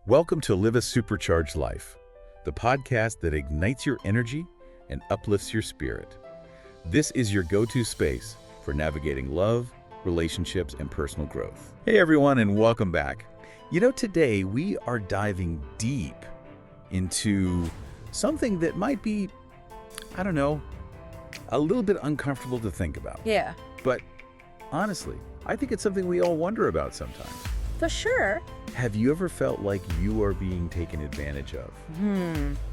Welcome to Live a Supercharged Life, the podcast that ignites your energy and uplifts your spirit. This is your go-to space for navigating love, relationships, and personal growth. Hey everyone, and welcome back. Today we are diving deep into something that might be, a little bit uncomfortable to think about. Yeah, But honestly, I think it's something we all wonder about sometimes. for sure. Have you ever felt like you are being taken advantage of?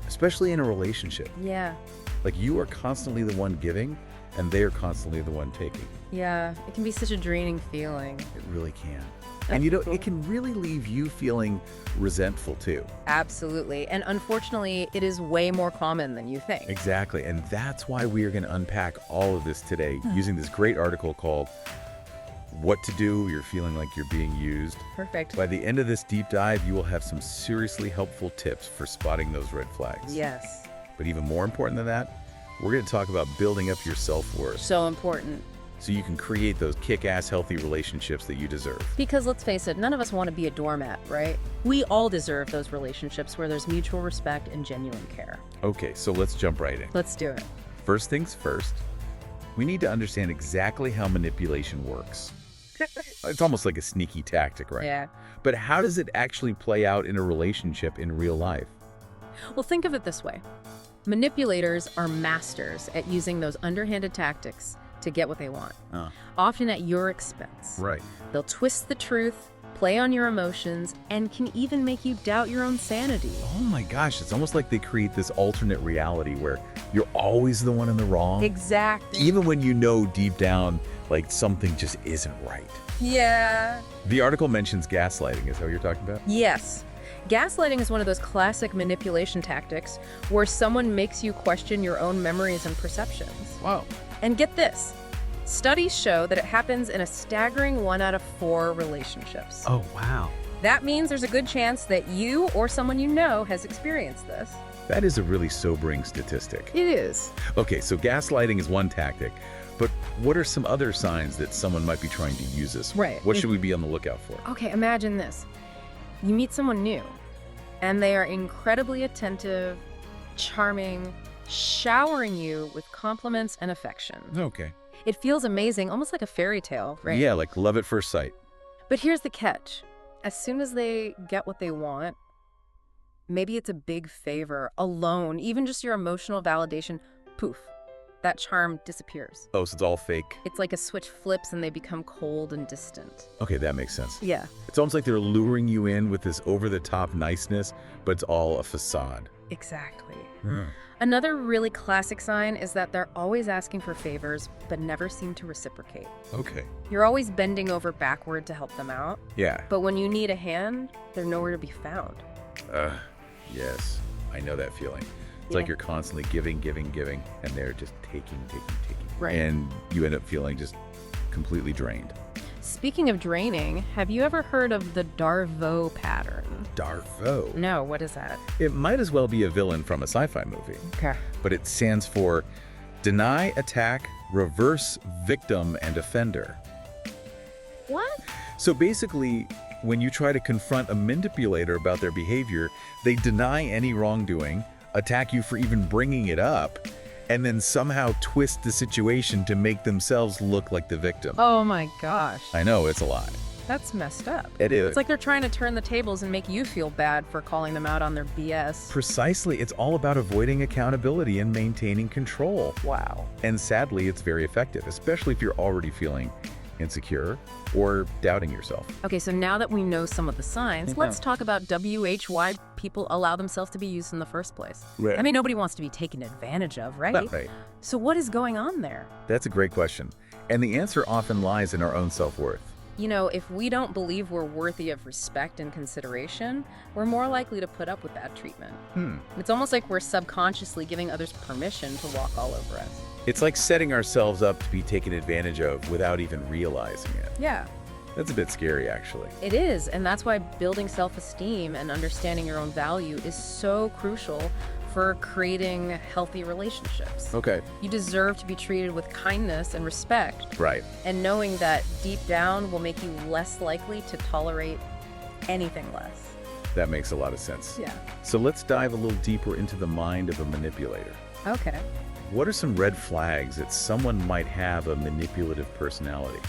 Especially in a relationship. Yeah, Like you are constantly the one giving and they are constantly the one taking. yeah. It can be such a draining feeling. It really can. And it can really leave you feeling resentful too. Absolutely. And unfortunately, it is way more common than you think. Exactly. And that's why we are going to unpack all of this today using this great article called What to Do You're Feeling Like You're Being Used. Perfect. By the end of this deep dive, you will have some seriously helpful tips for spotting those red flags. Yes. But even more important than that, we're going to talk about building up your self-worth So important. so you can create those kick-ass healthy relationships that you deserve. Because let's face it, none of us want to be a doormat, right? We all deserve those relationships where there's mutual respect and genuine care. Okay, so let's jump right in. Let's do it. First things first, we need to understand exactly how manipulation works. It's almost like a sneaky tactic, right? Yeah. But how does it actually play out in a relationship in real life? Well, think of it this way. Manipulators are masters at using those underhanded tactics to get what they want, often at your expense. Right. They'll twist the truth, play on your emotions, and can even make you doubt your own sanity. Oh my gosh, it's almost like they create this alternate reality where you're always the one in the wrong. Exactly. Even when you know deep down, like something just isn't right. Yeah. The article mentions gaslighting. Is that what you're talking about? Yes. Gaslighting is one of those classic manipulation tactics where someone makes you question your own memories and perceptions. Wow. And get this. Studies show that it happens in a staggering 1 out of 4 relationships. Oh, wow. That means there's a good chance that you or someone you know has experienced this. That is a really sobering statistic. It is. Okay, so gaslighting is one tactic, but what are some other signs that someone might be trying to use this? Right. What should we be on the lookout for? Okay, imagine this. You meet someone new, and they are incredibly attentive, charming, showering you with compliments and affection. Okay. It feels amazing, almost like a fairy tale, right? Yeah, like love at first sight. But here's the catch. As soon as they get what they want, maybe it's a big favor, a loan, even just your emotional validation, poof, that charm disappears. Oh, so it's all fake. It's like a switch flips and they become cold and distant. Okay, that makes sense. Yeah, It's almost like they're luring you in with this over-the-top niceness, but it's all a facade. exactly. Another really classic sign is that they're always asking for favors, but never seem to reciprocate. Okay. You're always bending over backward to help them out, Yeah. but when you need a hand, they're nowhere to be found. Yes. I know that feeling. It's Yeah. like you're constantly giving, and they're just taking. Right. And you end up feeling just completely drained. Speaking of draining, have you ever heard of the Darvo pattern? Darvo. No, what is that? It might as well be a villain from a sci-fi movie, Okay. but it stands for Deny, Attack, Reverse, Victim, and Offender. What? So basically, when you try to confront a manipulator about their behavior, they deny any wrongdoing, attack you for even bringing it up, and then somehow twist the situation to make themselves look like the victim. Oh my gosh. I know, it's a lot. That's messed up. It is. It's like they're trying to turn the tables and make you feel bad for calling them out on their BS. Precisely, it's all about avoiding accountability and maintaining control. Wow. And sadly, it's very effective, especially if you're already feeling insecure or doubting yourself. Okay, so now that we know some of the signs, let's talk about why people allow themselves to be used in the first place. Right. I mean, nobody wants to be taken advantage of, right? Right. So what is going on there? That's a great question. And the answer often lies in our own self-worth. You know, if we don't believe we're worthy of respect and consideration, we're more likely to put up with that treatment. It's almost like we're subconsciously giving others permission to walk all over us. It's like setting ourselves up to be taken advantage of without even realizing it. Yeah, That's a bit scary, actually. it is. And that's why building self-esteem and understanding your own value is so crucial for creating healthy relationships. Okay. You deserve to be treated with kindness and respect, Right. and knowing that deep down will make you less likely to tolerate anything less. That makes a lot of sense. Yeah. So let's dive a little deeper into the mind of a manipulator. Okay. What are some red flags that someone might have a manipulative personality?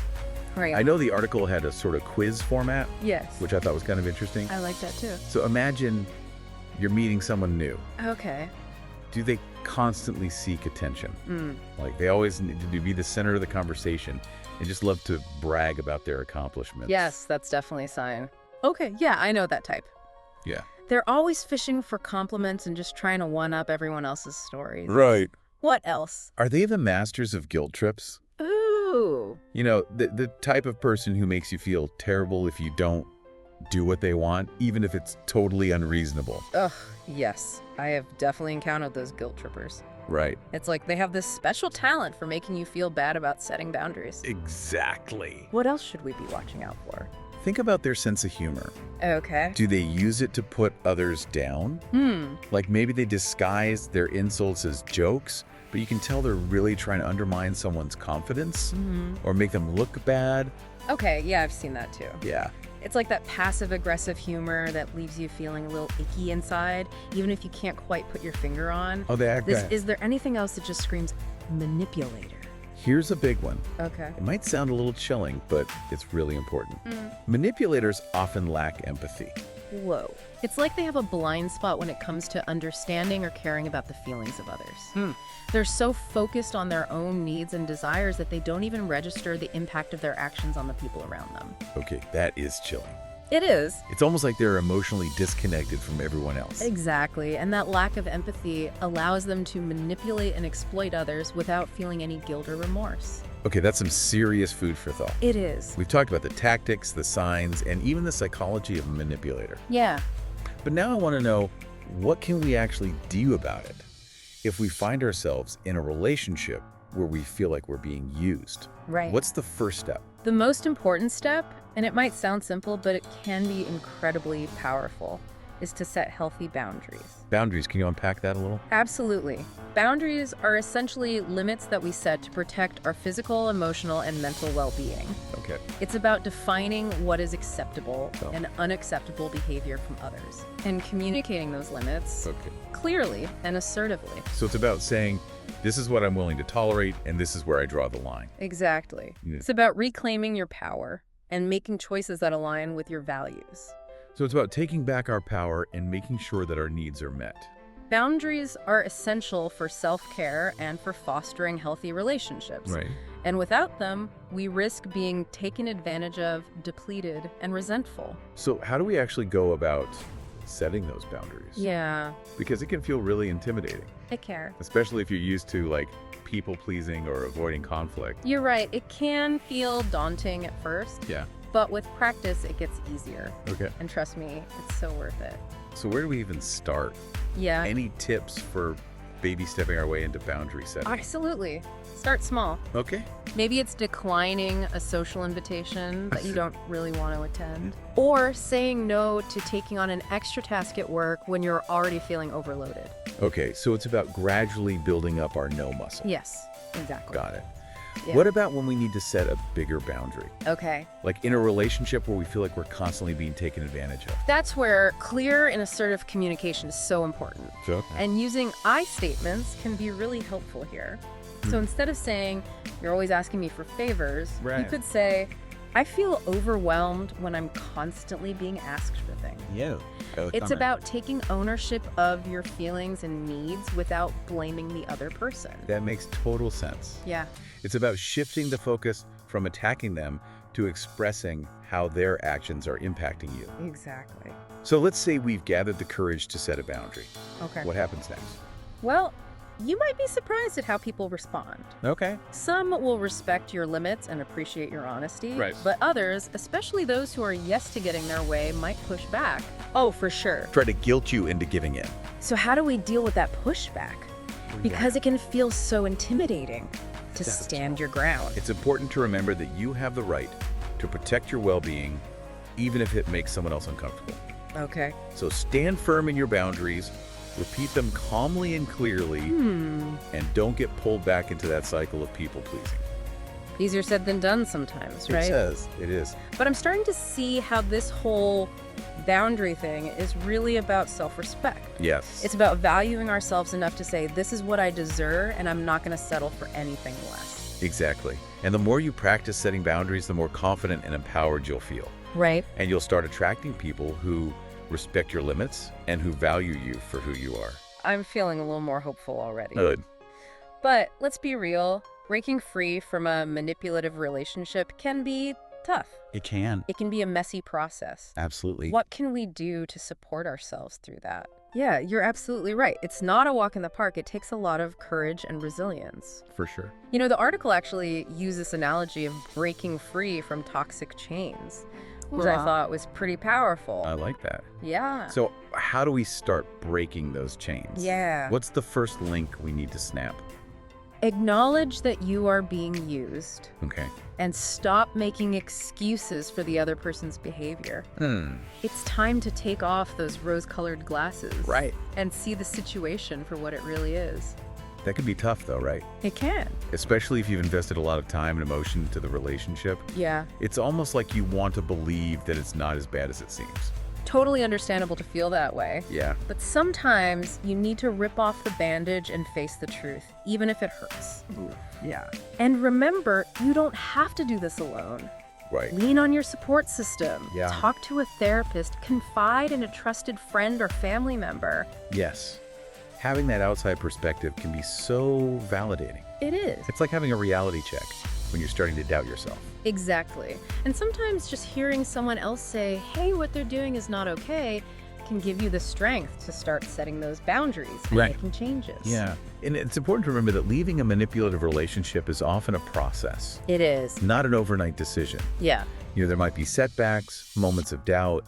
Right. I know the article had a sort of quiz format, Yes. which I thought was kind of interesting. I like that too. So imagine you're meeting someone new. Okay. Do they constantly seek attention? Mm. Like they always need to be the center of the conversation and just love to brag about their accomplishments? Yes, that's definitely a sign. Okay, yeah, I know that type. Yeah. They're always fishing for compliments and just trying to one-up everyone else's stories. Right. What else? Are they the masters of guilt trips? Ooh. You know, the type of person who makes you feel terrible if you don't do what they want, even if it's totally unreasonable. Ugh, yes. I have definitely encountered those guilt trippers. Right. It's like they have this special talent for making you feel bad about setting boundaries. Exactly. What else should we be watching out for? Think about their sense of humor. Okay. Do they use it to put others down? Like maybe they disguise their insults as jokes, but you can tell they're really trying to undermine someone's confidence or make them look bad. Okay, yeah, I've seen that too. Yeah. It's like that passive-aggressive humor that leaves you feeling a little icky inside, even if you can't quite put your finger on. Oh, they act that. Is there anything else that just screams manipulator? Here's a big one. Okay. It might sound a little chilling, but it's really important. Manipulators often lack empathy. Whoa. It's like they have a blind spot when it comes to understanding or caring about the feelings of others. They're so focused on their own needs and desires that they don't even register the impact of their actions on the people around them. Okay, that is chilling. It is. It's almost like they're emotionally disconnected from everyone else. Exactly. And that lack of empathy allows them to manipulate and exploit others without feeling any guilt or remorse. Okay, that's some serious food for thought. It is. We've talked about the tactics, the signs, and even the psychology of a manipulator. Yeah. But now I want to know, what can we actually do about it if we find ourselves in a relationship where we feel like we're being used? Right. What's the first step? The most important step, and it might sound simple, but it can be incredibly powerful, is to set healthy boundaries. Boundaries, can you unpack that a little? Absolutely. Boundaries are essentially limits that we set to protect our physical, emotional, and mental well-being. Okay. It's about defining what is acceptable and unacceptable behavior from others, and communicating those limits clearly and assertively. So it's about saying, this is what I'm willing to tolerate, and this is where I draw the line. Exactly. Yeah. It's about reclaiming your power and making choices that align with your values. So it's about taking back our power and making sure that our needs are met. Boundaries are essential for self-care and for fostering healthy relationships. Right. And without them, we risk being taken advantage of, depleted, and resentful. So how do we actually go about setting those boundaries? Yeah, Because it can feel really intimidating, I care. especially if you're used to like people-pleasing or avoiding conflict. You're right. It can feel daunting at first, Yeah. but with practice, it gets easier. Okay. And trust me, it's so worth it. So where do we even start? Yeah, Any tips for baby stepping our way into boundary setting? absolutely. Start small. Okay. Maybe it's declining a social invitation that you don't really want to attend. Or saying no to taking on an extra task at work when you're already feeling overloaded. Okay, so it's about gradually building up our no muscle. Yes, exactly. Got it. Yeah. What about when we need to set a bigger boundary? Okay. Like in a relationship where we feel like we're constantly being taken advantage of? That's where clear and assertive communication is so important. And using I statements can be really helpful here. So instead of saying, you're always asking me for favors, you Right. could say, I feel overwhelmed when I'm constantly being asked for things. Yeah. It's about taking ownership of your feelings and needs without blaming the other person. That makes total sense. Yeah. It's about shifting the focus from attacking them to expressing how their actions are impacting you. Exactly. So let's say we've gathered the courage to set a boundary. Okay. What happens next? Well, you might be surprised at how people respond. Okay. Some will respect your limits and appreciate your honesty, Right. but others, especially those who are yes to getting their way, might push back. Oh, for sure. Try to guilt you into giving in. So how do we deal with that pushback? Because it can feel so intimidating to stand your ground. It's important to remember that you have the right to protect your well-being, even if it makes someone else uncomfortable. Okay. So stand firm in your boundaries, repeat them calmly and clearly, and don't get pulled back into that cycle of people-pleasing. Easier said than done sometimes, right? It is. But I'm starting to see how this whole boundary thing is really about self-respect. Yes. It's about valuing ourselves enough to say, this is what I deserve, and I'm not going to settle for anything less. Exactly. And the more you practice setting boundaries, the more confident and empowered you'll feel. Right. And you'll start attracting people who respect your limits and who value you for who you are. I'm feeling a little more hopeful already. Good. But let's be real. Breaking free from a manipulative relationship can be tough. It can. It can be a messy process. Absolutely. What can we do to support ourselves through that? Yeah, you're absolutely right. It's not a walk in the park. It takes a lot of courage and resilience. For sure. You know, the article actually used this analogy of breaking free from toxic chains, which I thought was pretty powerful. I like that. Yeah. So how do we start breaking those chains? Yeah. What's the first link we need to snap? Acknowledge that you are being used Okay. and stop making excuses for the other person's behavior. It's time to take off those rose-colored glasses. Right. And see the situation for what it really is. That can be tough though, right? It can. Especially if you've invested a lot of time and emotion into the relationship. Yeah. It's almost like you want to believe that it's not as bad as it seems. Totally understandable to feel that way. Yeah. But sometimes you need to rip off the bandage and face the truth, even if it hurts. Yeah. And remember, you don't have to do this alone. Right. Lean on your support system. Yeah. Talk to a therapist. Confide in a trusted friend or family member. Yes. Having that outside perspective can be so validating. It is. It's like having a reality check when you're starting to doubt yourself. Exactly. And sometimes just hearing someone else say, hey, what they're doing is not okay, can give you the strength to start setting those boundaries and Right. making changes. Yeah. And it's important to remember that leaving a manipulative relationship is often a process, It is. not an overnight decision. Yeah. You know, there might be setbacks, moments of doubt,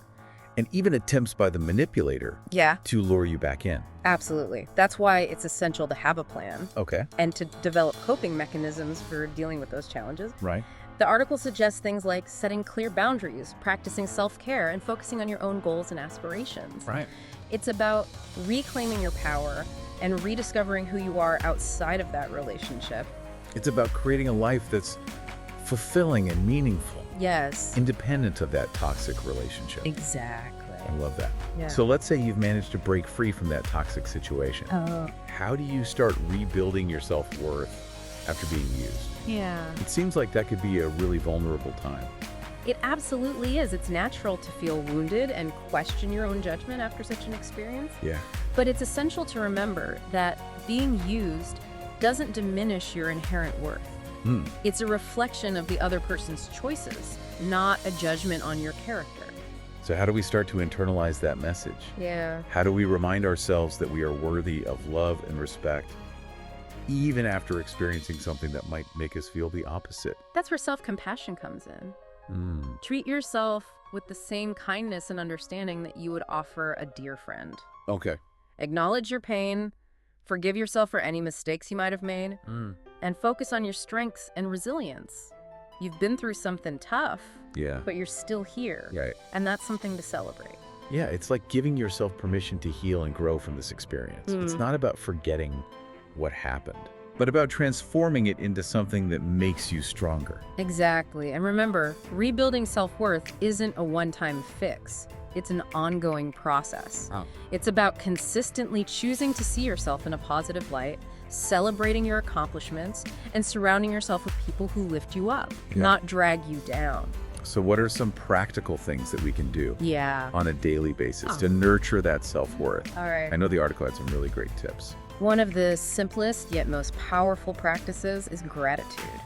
and even attempts by the manipulator Yeah, to lure you back in. absolutely. That's why it's essential to have a plan Okay. and to develop coping mechanisms for dealing with those challenges. Right. The article suggests things like setting clear boundaries, practicing self-care, and focusing on your own goals and aspirations. Right. It's about reclaiming your power and rediscovering who you are outside of that relationship. It's about creating a life that's fulfilling and meaningful, Yes, independent of that toxic relationship. exactly. I love that. Yeah. So let's say you've managed to break free from that toxic situation. How do you start rebuilding your self-worth after being used? Yeah. It seems like that could be a really vulnerable time. It absolutely is. It's natural to feel wounded and question your own judgment after such an experience. Yeah. But it's essential to remember that being used doesn't diminish your inherent worth. It's a reflection of the other person's choices, not a judgment on your character. So how do we start to internalize that message? Yeah. How do we remind ourselves that we are worthy of love and respect, even after experiencing something that might make us feel the opposite? That's where self-compassion comes in. Treat yourself with the same kindness and understanding that you would offer a dear friend. Okay. Acknowledge your pain, forgive yourself for any mistakes you might have made, and focus on your strengths and resilience. You've been through something tough, Yeah. but you're still here. Right. And that's something to celebrate. Yeah, it's like giving yourself permission to heal and grow from this experience. It's not about forgetting what happened, but about transforming it into something that makes you stronger. Exactly. And remember, rebuilding self-worth isn't a one-time fix. It's an ongoing process. It's about consistently choosing to see yourself in a positive light, celebrating your accomplishments, and surrounding yourself with people who lift you up, not drag you down. So what are some practical things that we can do Yeah. on a daily basis to nurture that self-worth? All right. I know the article had some really great tips. One of the simplest yet most powerful practices is gratitude.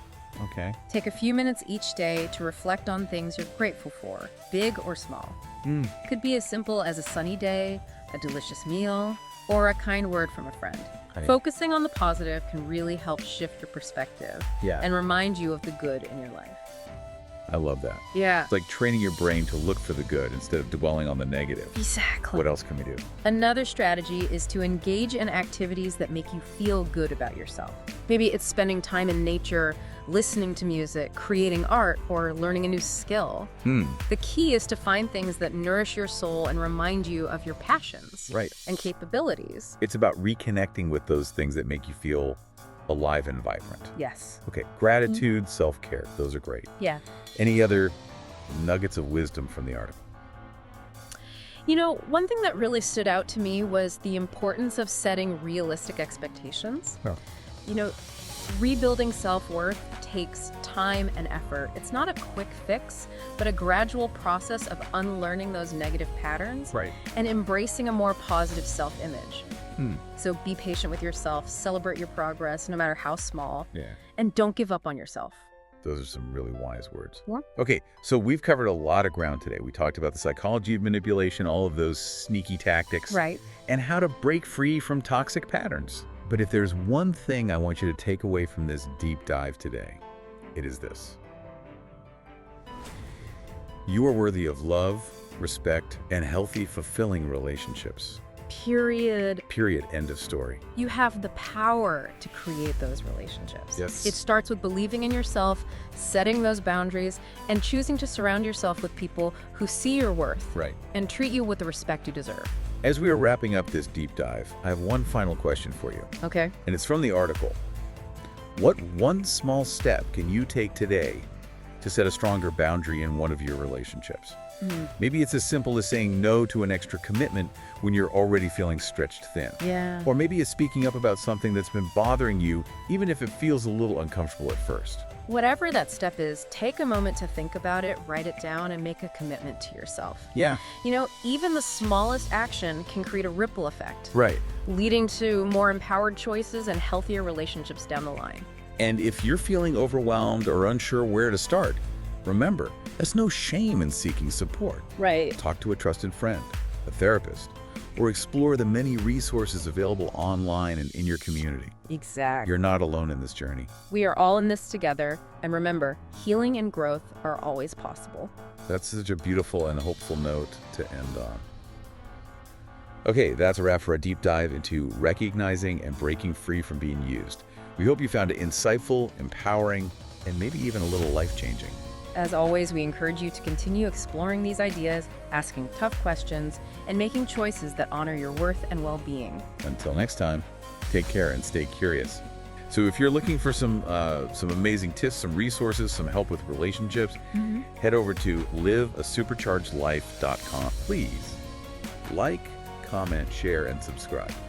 Okay. Take a few minutes each day to reflect on things you're grateful for, big or small. It could be as simple as a sunny day, a delicious meal, or a kind word from a friend. Right. Focusing on the positive can really help shift your perspective Yeah. and remind you of the good in your life. I love that. Yeah. It's like training your brain to look for the good instead of dwelling on the negative. Exactly. What else can we do? Another strategy is to engage in activities that make you feel good about yourself. Maybe it's spending time in nature, listening to music, creating art, or learning a new skill. The key is to find things that nourish your soul and remind you of your passions Right. and capabilities. It's about reconnecting with those things that make you feel alive and vibrant. Yes. Okay, gratitude, self-care, those are great. Yeah. Any other nuggets of wisdom from the article? You know, one thing that really stood out to me was the importance of setting realistic expectations. Oh. You know, rebuilding self-worth takes time and effort. It's not a quick fix, but a gradual process of unlearning those negative patterns Right. and embracing a more positive self-image. So be patient with yourself, celebrate your progress, no matter how small, Yeah. and don't give up on yourself. Those are some really wise words. Yeah. Okay, so we've covered a lot of ground today. We talked about the psychology of manipulation, all of those sneaky tactics, Right. and how to break free from toxic patterns. But if there's one thing I want you to take away from this deep dive today, it is this. You are worthy of love, respect, and healthy, fulfilling relationships. Period. Period. End of story. You have the power to create those relationships. Yes. It starts with believing in yourself, setting those boundaries, and choosing to surround yourself with people who see your worth Right. and treat you with the respect you deserve. As we are wrapping up this deep dive, I have one final question for you, Okay. and it's from the article. What one small step can you take today to set a stronger boundary in one of your relationships? Maybe it's as simple as saying no to an extra commitment when you're already feeling stretched thin. Yeah. Or maybe it's speaking up about something that's been bothering you, even if it feels a little uncomfortable at first. Whatever that step is, take a moment to think about it, write it down, and make a commitment to yourself. Yeah. You know, even the smallest action can create a ripple effect, Right. leading to more empowered choices and healthier relationships down the line. And if you're feeling overwhelmed or unsure where to start, remember, there's no shame in seeking support. Right. Talk to a trusted friend, a therapist, or explore the many resources available online and in your community. Exactly. You're not alone in this journey. We are all in this together, and remember, healing and growth are always possible. That's such a beautiful and hopeful note to end on. Okay, that's a wrap for a deep dive into recognizing and breaking free from being used. We hope you found it insightful, empowering, and maybe even a little life-changing. As always, we encourage you to continue exploring these ideas, asking tough questions, and making choices that honor your worth and well-being. Until next time, take care and stay curious. So if you're looking for some amazing tips, some resources, some help with relationships, head over to liveasuperchargedlife.com. Please like, comment, share, and subscribe.